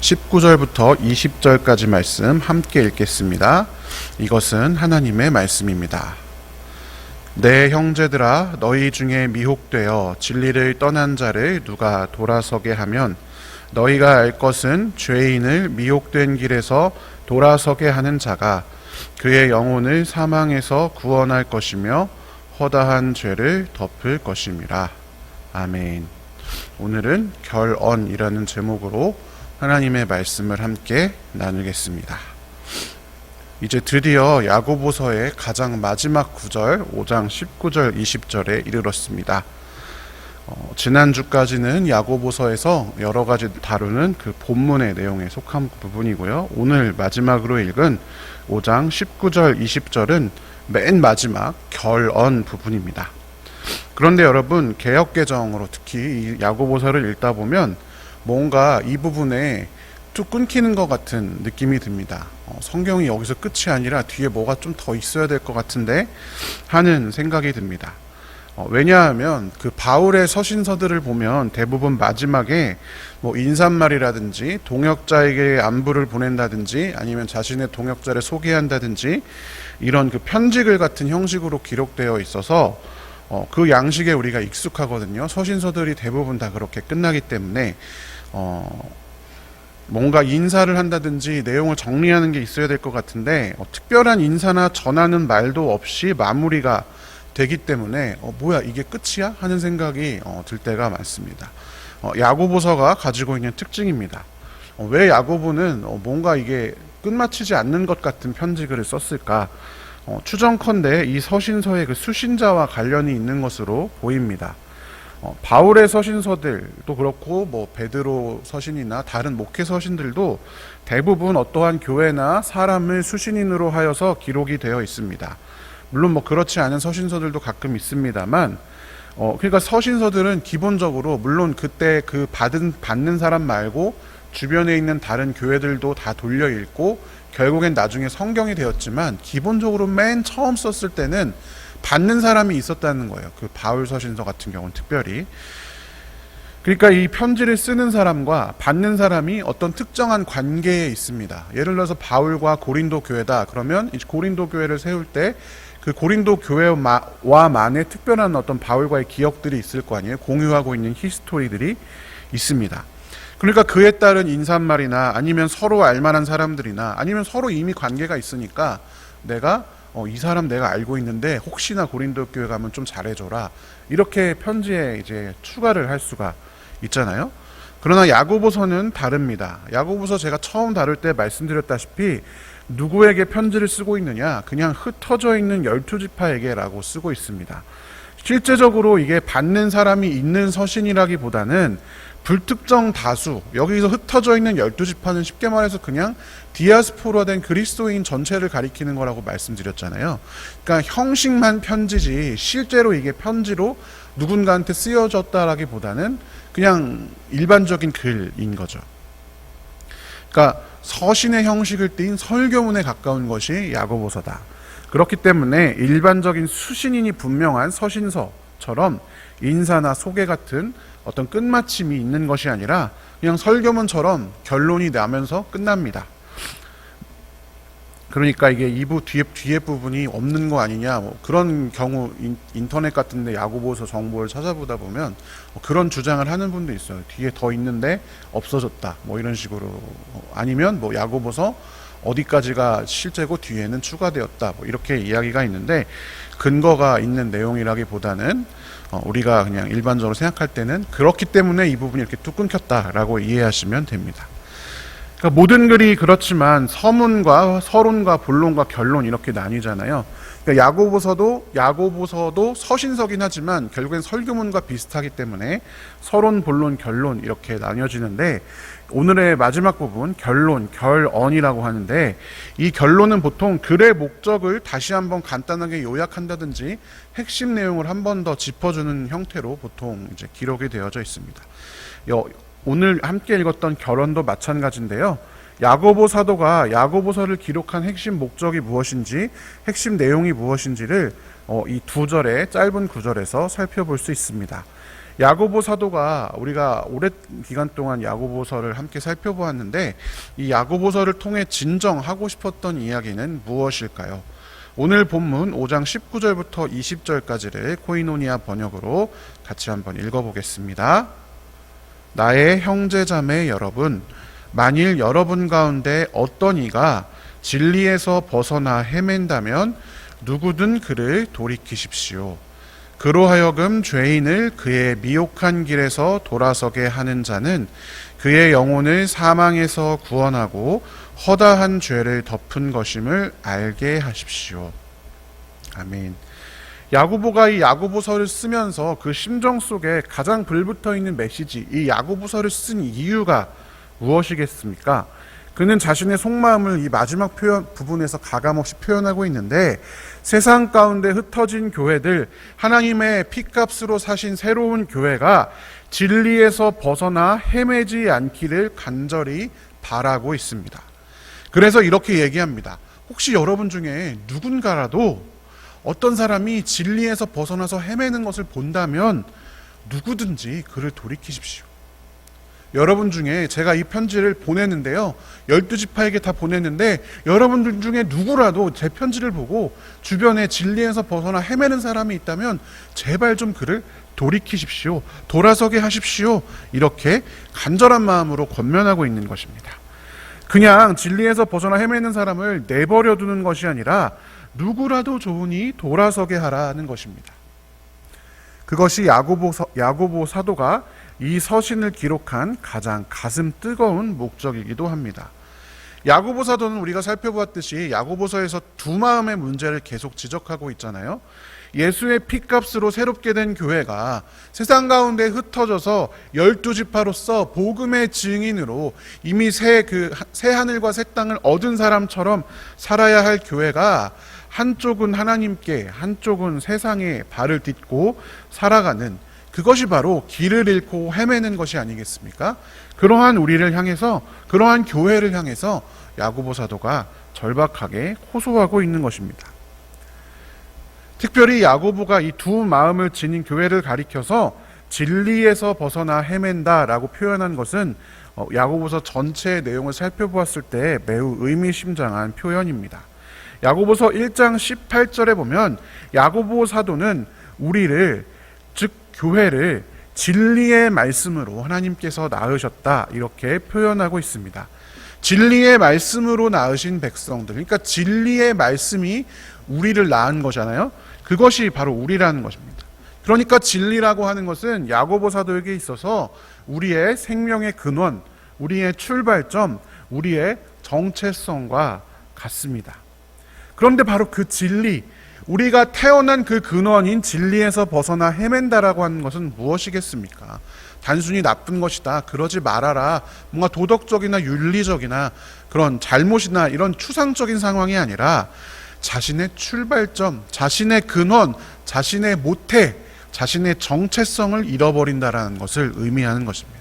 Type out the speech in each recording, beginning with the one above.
19절부터 20절까지 말씀 함께 읽겠습니다. 이것은 하나님의 말씀입니다. 내 형제들아, 너희 중에 미혹되어 진리를 떠난 자를 누가 돌아서게 하면 너희가 알 것은 죄인을 미혹된 길에서 돌아서게 하는 자가 그의 영혼을 사망에서 구원할 것이며 허다한 죄를 덮을 것임이라. 아멘. 오늘은 결언이라는 제목으로 하나님의 말씀을 함께 나누겠습니다. 이제 드디어 야고보서의 가장 마지막 구절 5장 19절 20절에 이르렀습니다. 지난주까지는 야고보서에서 여러 가지 다루는 그 본문의 내용에 속한 부분이고요. 오늘 마지막으로 읽은 5장 19절 20절은 맨 마지막 결언 부분입니다. 그런데 여러분, 개역개정으로 특히 이 야고보서를 읽다 보면 뭔가 이 부분에 뚝 끊기는 것 같은 느낌이 듭니다. 성경이 여기서 끝이 아니라 뒤에 뭐가 좀 더 있어야 될 것 같은데 하는 생각이 듭니다. 왜냐하면 그 바울의 서신서들을 보면 대부분 마지막에 뭐 인사말이라든지 동역자에게 안부를 보낸다든지 아니면 자신의 동역자를 소개한다든지 이런 그 편지글 같은 형식으로 기록되어 있어서 그 양식에 우리가 익숙하거든요. 서신서들이 대부분 다 그렇게 끝나기 때문에 뭔가 인사를 한다든지 내용을 정리하는 게 있어야 될 것 같은데 특별한 인사나 전하는 말도 없이 마무리가 되기 때문에 뭐야 이게 끝이야? 하는 생각이 들 때가 많습니다. 야고보서가 가지고 있는 특징입니다. 왜 야고보는 뭔가 이게 끝마치지 않는 것 같은 편지글을 썼을까? 추정컨대 이 서신서의 그 수신자와 관련이 있는 것으로 보입니다. 바울의 서신서들도 그렇고 뭐 베드로 서신이나 다른 목회 서신들도 대부분 어떠한 교회나 사람을 수신인으로 하여서 기록이 되어 있습니다. 물론 뭐 그렇지 않은 서신서들도 가끔 있습니다만 그러니까 서신서들은 기본적으로 물론 그때 그 받는 사람 말고 주변에 있는 다른 교회들도 다 돌려 읽고 결국엔 나중에 성경이 되었지만 기본적으로 맨 처음 썼을 때는 받는 사람이 있었다는 거예요. 그 바울 서신서 같은 경우는 특별히. 그러니까 이 편지를 쓰는 사람과 받는 사람이 어떤 특정한 관계에 있습니다. 예를 들어서 바울과 고린도 교회다. 그러면 이 고린도 교회를 세울 때 그 고린도 교회와만의 특별한 어떤 바울과의 기억들이 있을 거 아니에요. 공유하고 있는 히스토리들이 있습니다. 그러니까 그에 따른 인사말이나 아니면 서로 알만한 사람들이나 아니면 서로 이미 관계가 있으니까 내가 이 사람 내가 알고 있는데 혹시나 고린도 교회 가면 좀 잘해줘라, 이렇게 편지에 이제 추가를 할 수가 있잖아요. 그러나 야고보서는 다릅니다. 야고보서 제가 처음 다룰 때 말씀드렸다시피 누구에게 편지를 쓰고 있느냐, 그냥 흩어져 있는 12지파에게 라고 쓰고 있습니다. 실제적으로 이게 받는 사람이 있는 서신이라기보다는 불특정 다수, 여기서 흩어져 있는 12지파는 쉽게 말해서 그냥 디아스포라된 그리스도인 전체를 가리키는 거라고 말씀드렸잖아요. 그러니까 형식만 편지지 실제로 이게 편지로 누군가한테 쓰여졌다라기보다는 그냥 일반적인 글인 거죠. 그러니까 서신의 형식을 띈 설교문에 가까운 것이 야고보서다. 그렇기 때문에 일반적인 수신인이 분명한 서신서처럼 인사나 소개 같은 어떤 끝마침이 있는 것이 아니라 그냥 설교문처럼 결론이 나면서 끝납니다. 그러니까 이게 2부 뒤에 부분이 없는 거 아니냐, 뭐 그런 경우 인터넷 같은 데 야고보서 정보를 찾아보다 보면 그런 주장을 하는 분도 있어요. 뒤에 더 있는데 없어졌다, 뭐 이런 식으로. 아니면 뭐 야고보서 어디까지가 실제고 뒤에는 추가되었다, 뭐 이렇게 이야기가 있는데 근거가 있는 내용이라기보다는 우리가 그냥 일반적으로 생각할 때는 그렇기 때문에 이 부분이 이렇게 뚝 끊겼다라고 이해하시면 됩니다. 그러니까 모든 글이 그렇지만 서문과 서론과 본론과 결론 이렇게 나뉘잖아요. 그러니까 야고보서도 서신서긴 하지만 결국엔 설교문과 비슷하기 때문에 서론, 본론, 결론 이렇게 나뉘어지는데 오늘의 마지막 부분 결언이라고 하는데 이 결론은 보통 글의 목적을 다시 한번 간단하게 요약한다든지 핵심 내용을 한 번 더 짚어주는 형태로 보통 이제 기록이 되어져 있습니다. 오늘 함께 읽었던 결언도 마찬가지인데요. 야고보 사도가 야고보서를 기록한 핵심 목적이 무엇인지, 핵심 내용이 무엇인지를 이 두 절의 짧은 구절에서 살펴볼 수 있습니다. 야고보 사도가 우리가 오랜 기간 동안 야고보서를 함께 살펴보았는데 이 야고보서를 통해 진정하고 싶었던 이야기는 무엇일까요? 오늘 본문 5장 19절부터 20절까지를 코이노니아 번역으로 같이 한번 읽어보겠습니다. 나의 형제자매 여러분, 만일 여러분 가운데 어떤 이가 진리에서 벗어나 헤맨다면 누구든 그를 돌이키십시오. 그로 하여금 죄인을 그의 미혹한 길에서 돌아서게 하는 자는 그의 영혼을 사망에서 구원하고 허다한 죄를 덮은 것임을 알게 하십시오. 아멘. 야고보가 이 야고보서를 쓰면서 그 심정 속에 가장 불붙어 있는 메시지, 이 야고보서를 쓴 이유가 무엇이겠습니까? 그는 자신의 속마음을 이 마지막 부분에서 가감없이 표현하고 있는데, 세상 가운데 흩어진 교회들, 하나님의 핏값으로 사신 새로운 교회가 진리에서 벗어나 헤매지 않기를 간절히 바라고 있습니다. 그래서 이렇게 얘기합니다. 혹시 여러분 중에 누군가라도 어떤 사람이 진리에서 벗어나서 헤매는 것을 본다면 누구든지 그를 돌이키십시오. 여러분 중에 제가 이 편지를 보냈는데요, 12지파에게 다 보냈는데 여러분들 중에 누구라도 제 편지를 보고 주변에 진리에서 벗어나 헤매는 사람이 있다면 제발 좀 그를 돌이키십시오. 돌아서게 하십시오. 이렇게 간절한 마음으로 권면하고 있는 것입니다. 그냥 진리에서 벗어나 헤매는 사람을 내버려 두는 것이 아니라 누구라도 좋으니 돌아서게 하라는 것입니다. 그것이 야고보 사도가 이 서신을 기록한 가장 가슴 뜨거운 목적이기도 합니다. 야고보 사도는 우리가 살펴보았듯이 야고보서에서 두 마음의 문제를 계속 지적하고 있잖아요. 예수의 핏값으로 새롭게 된 교회가 세상 가운데 흩어져서 12지파로서 복음의 증인으로 이미 새 하늘과 새 땅을 얻은 사람처럼 살아야 할 교회가 한쪽은 하나님께, 한쪽은 세상에 발을 딛고 살아가는, 그것이 바로 길을 잃고 헤매는 것이 아니겠습니까? 그러한 우리를 향해서, 그러한 교회를 향해서 야고보 사도가 절박하게 호소하고 있는 것입니다. 특별히 야고보가 이 두 마음을 지닌 교회를 가리켜서 진리에서 벗어나 헤맨다라고 표현한 것은 야고보서 전체의 내용을 살펴보았을 때 매우 의미심장한 표현입니다. 야고보서 1장 18절에 보면 야고보 사도는 우리를, 즉 교회를 진리의 말씀으로 하나님께서 낳으셨다, 이렇게 표현하고 있습니다. 진리의 말씀으로 낳으신 백성들, 그러니까 진리의 말씀이 우리를 낳은 거잖아요. 그것이 바로 우리라는 것입니다. 그러니까 진리라고 하는 것은 야고보 사도에게 있어서 우리의 생명의 근원, 우리의 출발점, 우리의 정체성과 같습니다. 그런데 바로 그 진리, 우리가 태어난 그 근원인 진리에서 벗어나 헤맨다라고 하는 것은 무엇이겠습니까? 단순히 나쁜 것이다, 그러지 말아라, 뭔가 도덕적이나 윤리적이나 그런 잘못이나 이런 추상적인 상황이 아니라 자신의 출발점, 자신의 근원, 자신의 모태, 자신의 정체성을 잃어버린다라는 것을 의미하는 것입니다.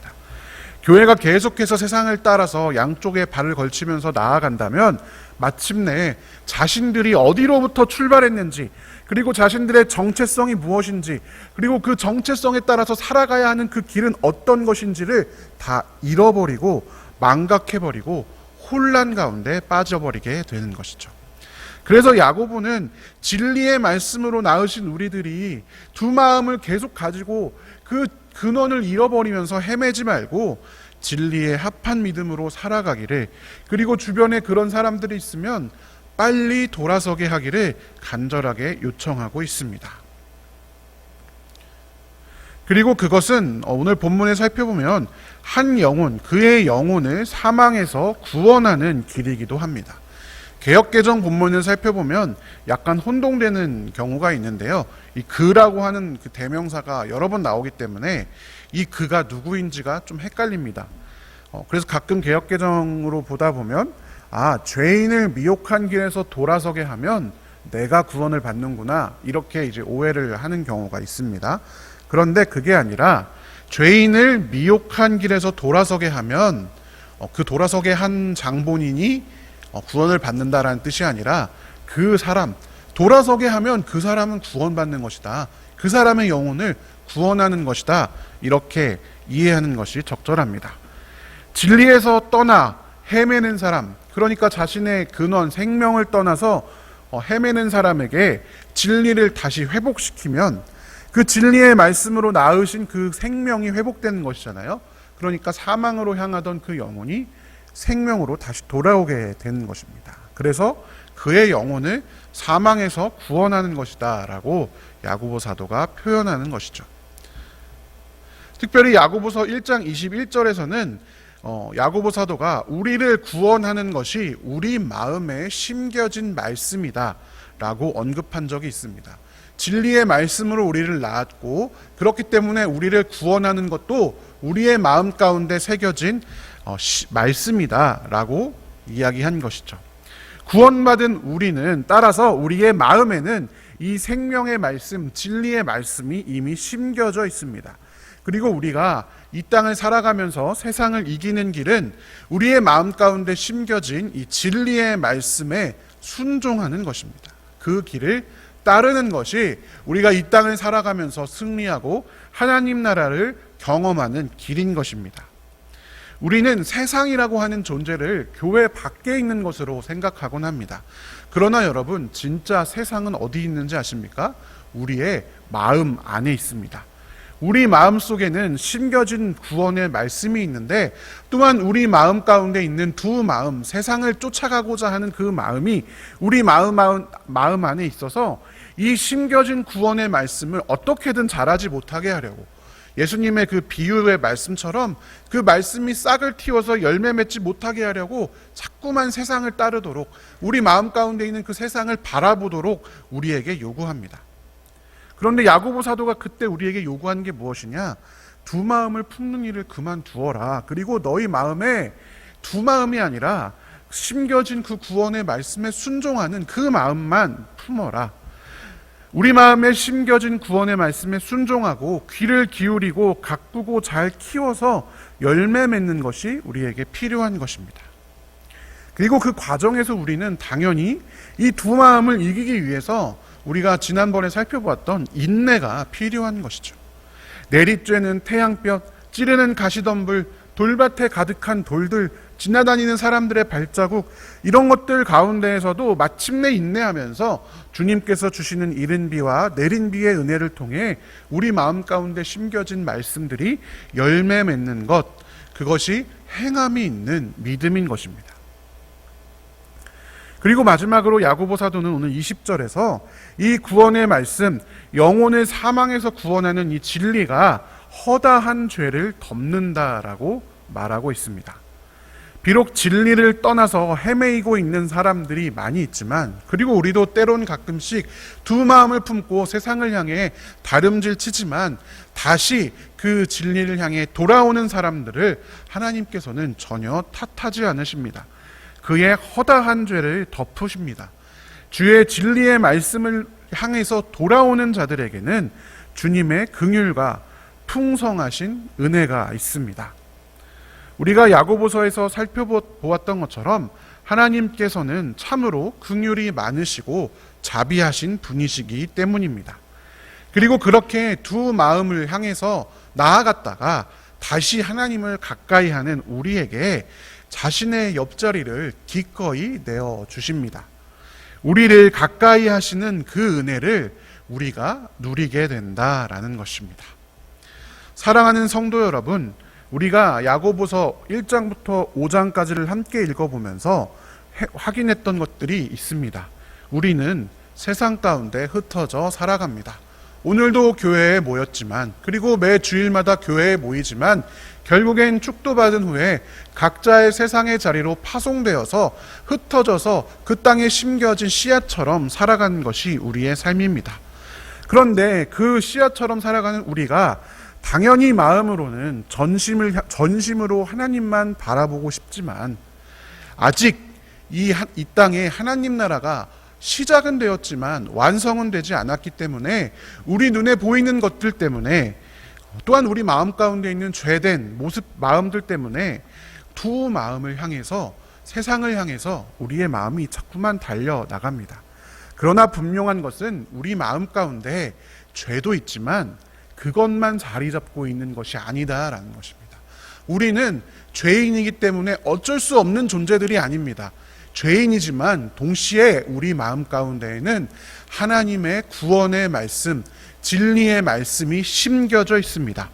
교회가 계속해서 세상을 따라서 양쪽에 발을 걸치면서 나아간다면 마침내 자신들이 어디로부터 출발했는지, 그리고 자신들의 정체성이 무엇인지, 그리고 그 정체성에 따라서 살아가야 하는 그 길은 어떤 것인지를 다 잃어버리고 망각해버리고 혼란 가운데 빠져버리게 되는 것이죠. 그래서 야고보는 진리의 말씀으로 낳으신 우리들이 두 마음을 계속 가지고 그 근원을 잃어버리면서 헤매지 말고 진리에 합한 믿음으로 살아가기를, 그리고 주변에 그런 사람들이 있으면 빨리 돌아서게 하기를 간절하게 요청하고 있습니다. 그리고 그것은 오늘 본문에 살펴보면 한 영혼, 그의 영혼을 사망에서 구원하는 길이기도 합니다. 개역개정 본문을 살펴보면 약간 혼동되는 경우가 있는데요. 이 그라고 하는 그 대명사가 여러 번 나오기 때문에 이 그가 누구인지가 좀 헷갈립니다. 그래서 가끔 개역개정으로 보다 보면 죄인을 미혹한 길에서 돌아서게 하면 내가 구원을 받는구나, 이렇게 이제 오해를 하는 경우가 있습니다. 그런데 그게 아니라 죄인을 미혹한 길에서 돌아서게 하면 그 돌아서게 한 장본인이 구원을 받는다라는 뜻이 아니라 그 사람, 돌아서게 하면 그 사람은 구원받는 것이다, 그 사람의 영혼을 구원하는 것이다. 이렇게 이해하는 것이 적절합니다. 진리에서 떠나 헤매는 사람, 그러니까 자신의 근원, 생명을 떠나서 헤매는 사람에게 진리를 다시 회복시키면 그 진리의 말씀으로 낳으신 그 생명이 회복되는 것이잖아요. 그러니까 사망으로 향하던 그 영혼이 생명으로 다시 돌아오게 되는 것입니다. 그래서 그의 영혼을 사망에서 구원하는 것이다 라고 야고보 사도가 표현하는 것이죠. 특별히 야고보서 1장 21절에서는 야고보 사도가 우리를 구원하는 것이 우리 마음에 심겨진 말씀이다 라고 언급한 적이 있습니다. 진리의 말씀으로 우리를 낳았고 그렇기 때문에 우리를 구원하는 것도 우리의 마음 가운데 새겨진 말씀이다 라고 이야기한 것이죠. 구원받은 우리는 따라서 우리의 마음에는 이 생명의 말씀, 진리의 말씀이 이미 심겨져 있습니다. 그리고 우리가 이 땅을 살아가면서 세상을 이기는 길은 우리의 마음 가운데 심겨진 이 진리의 말씀에 순종하는 것입니다. 그 길을 따르는 것이 우리가 이 땅을 살아가면서 승리하고 하나님 나라를 경험하는 길인 것입니다. 우리는 세상이라고 하는 존재를 교회 밖에 있는 것으로 생각하곤 합니다. 그러나 여러분, 진짜 세상은 어디 있는지 아십니까? 우리의 마음 안에 있습니다. 우리 마음 속에는 심겨진 구원의 말씀이 있는데 또한 우리 마음 가운데 있는 두 마음, 세상을 쫓아가고자 하는 그 마음이 우리 마음 안에 있어서 이 심겨진 구원의 말씀을 어떻게든 잘하지 못하게 하려고 예수님의 그 비유의 말씀처럼 그 말씀이 싹을 틔워서 열매 맺지 못하게 하려고 자꾸만 세상을 따르도록 우리 마음 가운데 있는 그 세상을 바라보도록 우리에게 요구합니다. 그런데 야고보 사도가 그때 우리에게 요구한 게 무엇이냐? 두 마음을 품는 일을 그만두어라. 그리고 너희 마음에 두 마음이 아니라 심겨진 그 구원의 말씀에 순종하는 그 마음만 품어라. 우리 마음에 심겨진 구원의 말씀에 순종하고 귀를 기울이고 가꾸고 잘 키워서 열매 맺는 것이 우리에게 필요한 것입니다. 그리고 그 과정에서 우리는 당연히 이 두 마음을 이기기 위해서 우리가 지난번에 살펴보았던 인내가 필요한 것이죠. 내리쬐는 태양볕, 찌르는 가시덤불, 돌밭에 가득한 돌들, 지나다니는 사람들의 발자국, 이런 것들 가운데에서도 마침내 인내하면서 주님께서 주시는 이른 비와 내린 비의 은혜를 통해 우리 마음 가운데 심겨진 말씀들이 열매 맺는 것, 그것이 행함이 있는 믿음인 것입니다. 그리고 마지막으로 야고보 사도는 오늘 20절에서 이 구원의 말씀, 영혼을 사망에서 구원하는 이 진리가 허다한 죄를 덮는다라고 말하고 있습니다. 비록 진리를 떠나서 헤매이고 있는 사람들이 많이 있지만, 그리고 우리도 때론 가끔씩 두 마음을 품고 세상을 향해 다름질 치지만 다시 그 진리를 향해 돌아오는 사람들을 하나님께서는 전혀 탓하지 않으십니다. 그의 허다한 죄를 덮으십니다. 주의 진리의 말씀을 향해서 돌아오는 자들에게는 주님의 긍휼과 풍성하신 은혜가 있습니다. 우리가 야고보서에서 살펴보았던 것처럼 하나님께서는 참으로 긍휼이 많으시고 자비하신 분이시기 때문입니다. 그리고 그렇게 두 마음을 향해서 나아갔다가 다시 하나님을 가까이 하는 우리에게 자신의 옆자리를 기꺼이 내어주십니다. 우리를 가까이 하시는 그 은혜를 우리가 누리게 된다라는 것입니다. 사랑하는 성도 여러분, 우리가 야고보서 1장부터 5장까지를 함께 읽어보면서 확인했던 것들이 있습니다. 우리는 세상 가운데 흩어져 살아갑니다. 오늘도 교회에 모였지만, 그리고 매 주일마다 교회에 모이지만 결국엔 축도받은 후에 각자의 세상의 자리로 파송되어서 흩어져서 그 땅에 심겨진 씨앗처럼 살아가는 것이 우리의 삶입니다. 그런데 그 씨앗처럼 살아가는 우리가 당연히 마음으로는 전심으로 하나님만 바라보고 싶지만 아직 이 땅에 하나님 나라가 시작은 되었지만 완성은 되지 않았기 때문에 우리 눈에 보이는 것들 때문에 또한 우리 마음 가운데 있는 죄된 마음들 때문에 두 마음을 향해서 세상을 향해서 우리의 마음이 자꾸만 달려나갑니다. 그러나 분명한 것은 우리 마음 가운데 죄도 있지만 그것만 자리 잡고 있는 것이 아니다라는 것입니다. 우리는 죄인이기 때문에 어쩔 수 없는 존재들이 아닙니다. 죄인이지만 동시에 우리 마음 가운데에는 하나님의 구원의 말씀, 진리의 말씀이 심겨져 있습니다.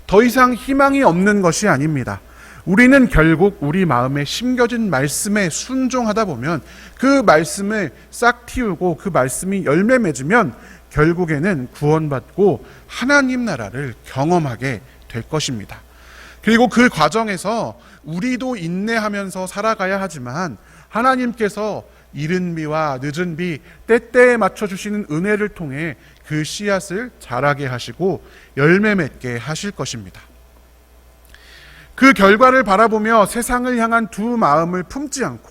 더 이상 희망이 없는 것이 아닙니다. 우리는 결국 우리 마음에 심겨진 말씀에 순종하다 보면 그 말씀을 싹 틔우고 그 말씀이 열매 맺으면 결국에는 구원받고 하나님 나라를 경험하게 될 것입니다. 그리고 그 과정에서 우리도 인내하면서 살아가야 하지만 하나님께서 이른 비와 늦은 비 때때에 맞춰주시는 은혜를 통해 그 씨앗을 자라게 하시고 열매 맺게 하실 것입니다. 그 결과를 바라보며 세상을 향한 두 마음을 품지 않고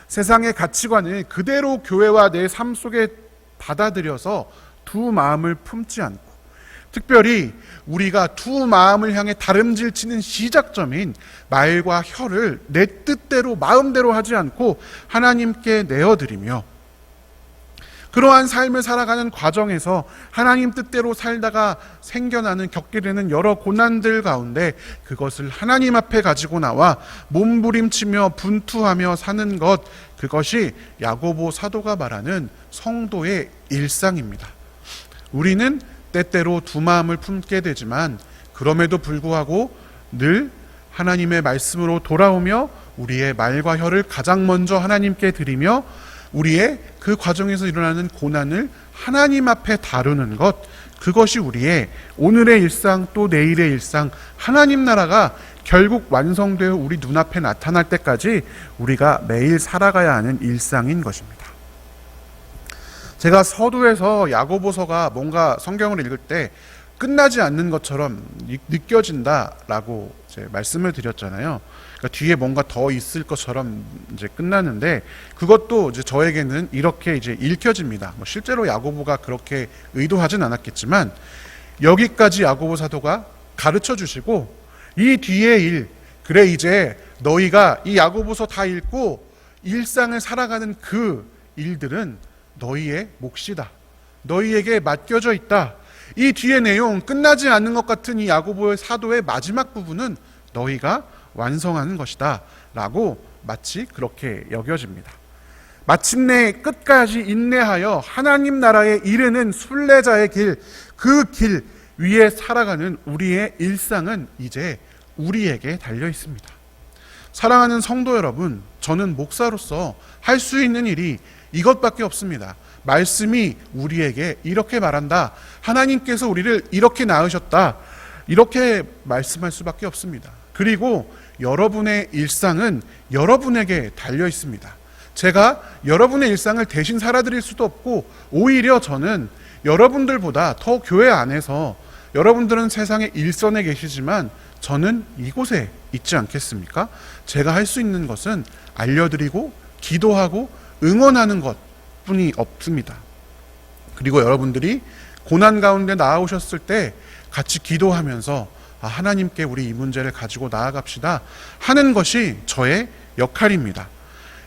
세상의 가치관을 그대로 교회와 내 삶 속에 받아들여서 두 마음을 품지 않고 특별히 우리가 두 마음을 향해 다름질치는 시작점인 말과 혀를 내 뜻대로 마음대로 하지 않고 하나님께 내어드리며 그러한 삶을 살아가는 과정에서 하나님 뜻대로 살다가 생겨나는 겪게 되는 여러 고난들 가운데 그것을 하나님 앞에 가지고 나와 몸부림치며 분투하며 사는 것, 그것이 야고보 사도가 말하는 성도의 일상입니다. 우리는 때때로 두 마음을 품게 되지만 그럼에도 불구하고 늘 하나님의 말씀으로 돌아오며 우리의 말과 혀를 가장 먼저 하나님께 드리며 우리의 그 과정에서 일어나는 고난을 하나님 앞에 다루는 것, 그것이 우리의 오늘의 일상 또 내일의 일상, 하나님 나라가 결국 완성되어 우리 눈앞에 나타날 때까지 우리가 매일 살아가야 하는 일상인 것입니다. 제가 서두에서 야고보서가 뭔가 성경을 읽을 때 끝나지 않는 것처럼 느껴진다라고 이제 말씀을 드렸잖아요. 그러니까 뒤에 뭔가 더 있을 것처럼 이제 끝나는데 그것도 이제 저에게는 이렇게 이제 읽혀집니다. 실제로 야고보가 그렇게 의도하진 않았겠지만 여기까지 야고보 사도가 가르쳐 주시고 이 뒤의 일, 그래 이제 너희가 이 야고보서 다 읽고 일상을 살아가는 그 일들은 너희의 몫이다. 너희에게 맡겨져 있다. 이 뒤의 내용, 끝나지 않는 것 같은 이 야고보의 사도의 마지막 부분은 너희가 완성하는 것이다 라고 마치 그렇게 여겨집니다. 마침내 끝까지 인내하여 하나님 나라에 이르는 순례자의 길, 그 길 위에 살아가는 우리의 일상은 이제 우리에게 달려 있습니다. 사랑하는 성도 여러분, 저는 목사로서 할 수 있는 일이 이것밖에 없습니다. 말씀이 우리에게 이렇게 말한다. 하나님께서 우리를 이렇게 낳으셨다. 이렇게 말씀할 수밖에 없습니다. 그리고 여러분의 일상은 여러분에게 달려 있습니다. 제가 여러분의 일상을 대신 살아드릴 수도 없고 오히려 저는 여러분들보다 더 교회 안에서 여러분들은 세상의 일선에 계시지만 저는 이곳에 있지 않겠습니까? 제가 할 수 있는 것은 알려드리고 기도하고 응원하는 것뿐이 없습니다. 그리고 여러분들이 고난 가운데 나아오셨을 때 같이 기도하면서 하나님께 우리 이 문제를 가지고 나아갑시다 하는 것이 저의 역할입니다.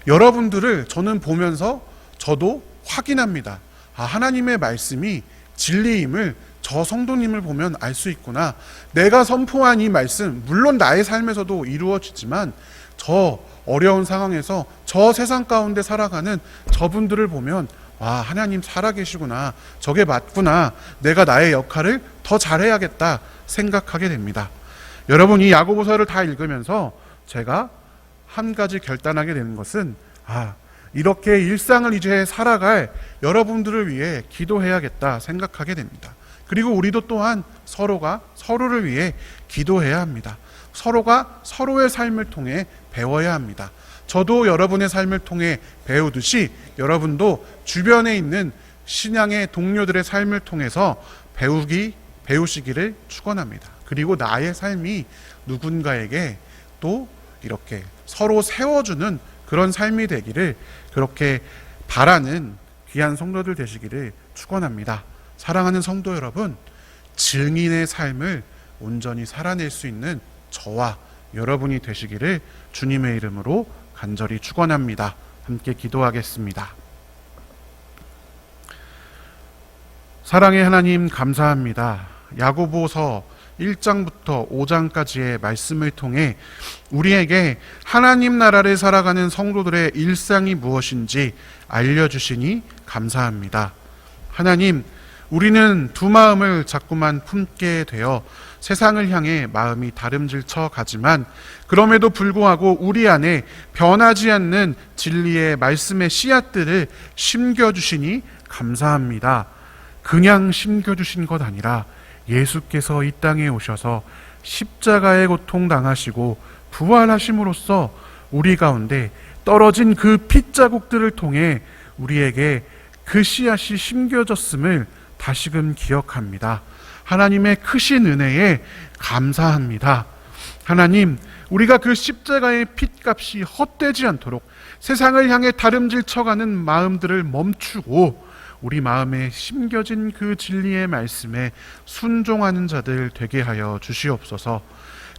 여러분들을 저는 보면서 저도 확인합니다. 하나님의 말씀이 진리임을 저 성도님을 보면 알 수 있구나. 내가 선포한 이 말씀, 물론 나의 삶에서도 이루어지지만 저 어려운 상황에서 저 세상 가운데 살아가는 저분들을 보면 하나님 살아계시구나. 저게 맞구나. 내가 나의 역할을 더 잘해야겠다 생각하게 됩니다. 여러분, 이 야고보서를 다 읽으면서 제가 한 가지 결단하게 되는 것은 이렇게 일상을 이제 살아갈 여러분들을 위해 기도해야겠다 생각하게 됩니다. 그리고 우리도 또한 서로가 서로를 위해 기도해야 합니다. 서로가 서로의 삶을 통해 배워야 합니다. 저도 여러분의 삶을 통해 배우듯이 여러분도 주변에 있는 신앙의 동료들의 삶을 통해서 배우시기를 축원합니다. 그리고 나의 삶이 누군가에게 또 이렇게 서로 세워주는 그런 삶이 되기를 그렇게 바라는 귀한 성도들 되시기를 축원합니다. 사랑하는 성도 여러분, 증인의 삶을 온전히 살아낼 수 있는 저와 여러분이 되시기를 주님의 이름으로 간절히 축원합니다. 함께 기도하겠습니다. 사랑의 하나님, 감사합니다. 야고보서 1장부터 5장까지의 말씀을 통해 우리에게 하나님 나라를 살아가는 성도들의 일상이 무엇인지 알려주시니 감사합니다. 하나님, 우리는 두 마음을 자꾸만 품게 되어 세상을 향해 마음이 다름질쳐 가지만 그럼에도 불구하고 우리 안에 변하지 않는 진리의 말씀의 씨앗들을 심겨주시니 감사합니다. 그냥 심겨주신 것 아니라 예수께서 이 땅에 오셔서 십자가의 고통 당하시고 부활하심으로써 우리 가운데 떨어진 그 핏자국들을 통해 우리에게 그 씨앗이 심겨졌음을 다시금 기억합니다. 하나님의 크신 은혜에 감사합니다. 하나님, 우리가 그 십자가의 핏값이 헛되지 않도록 세상을 향해 다름질쳐가는 마음들을 멈추고 우리 마음에 심겨진 그 진리의 말씀에 순종하는 자들 되게 하여 주시옵소서.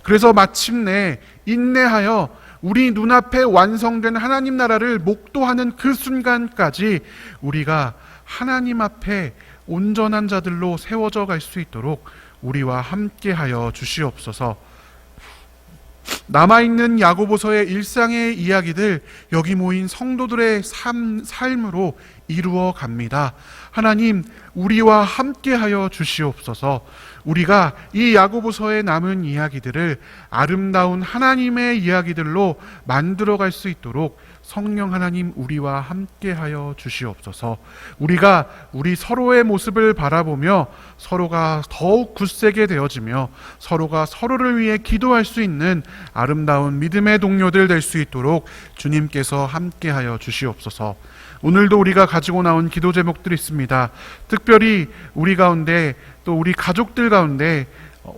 그래서 마침내 인내하여 우리 눈앞에 완성된 하나님 나라를 목도하는 그 순간까지 우리가 하나님 앞에 온전한 자들로 세워져 갈 수 있도록 우리와 함께 하여 주시옵소서. 남아있는 야고보서의 일상의 이야기들 여기 모인 성도들의 삶으로 이루어 갑니다. 하나님, 우리와 함께 하여 주시옵소서. 우리가 이 야고보서에 남은 이야기들을 아름다운 하나님의 이야기들로 만들어 갈 수 있도록 성령 하나님 우리와 함께 하여 주시옵소서. 우리가 우리 서로의 모습을 바라보며 서로가 더욱 굳세게 되어지며 서로가 서로를 위해 기도할 수 있는 아름다운 믿음의 동료들 될 수 있도록 주님께서 함께 하여 주시옵소서. 오늘도 우리가 가지고 나온 기도 제목들이 있습니다. 특별히 우리 가운데 또 우리 가족들 가운데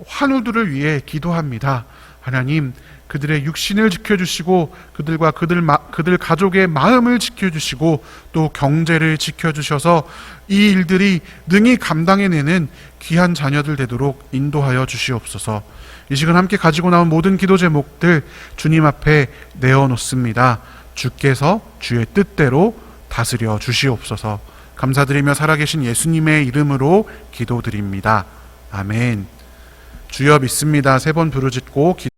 환우들을 위해 기도합니다. 하나님, 그들의 육신을 지켜주시고 그들과 그들 가족의 마음을 지켜주시고 또 경제를 지켜주셔서 이 일들이 능히 감당해내는 귀한 자녀들 되도록 인도하여 주시옵소서. 이 시간 함께 가지고 나온 모든 기도 제목들 주님 앞에 내어놓습니다. 주께서 주의 뜻대로 다스려 주시옵소서. 감사드리며 살아계신 예수님의 이름으로 기도드립니다. 아멘. 주여 믿습니다. 3번 부르짖고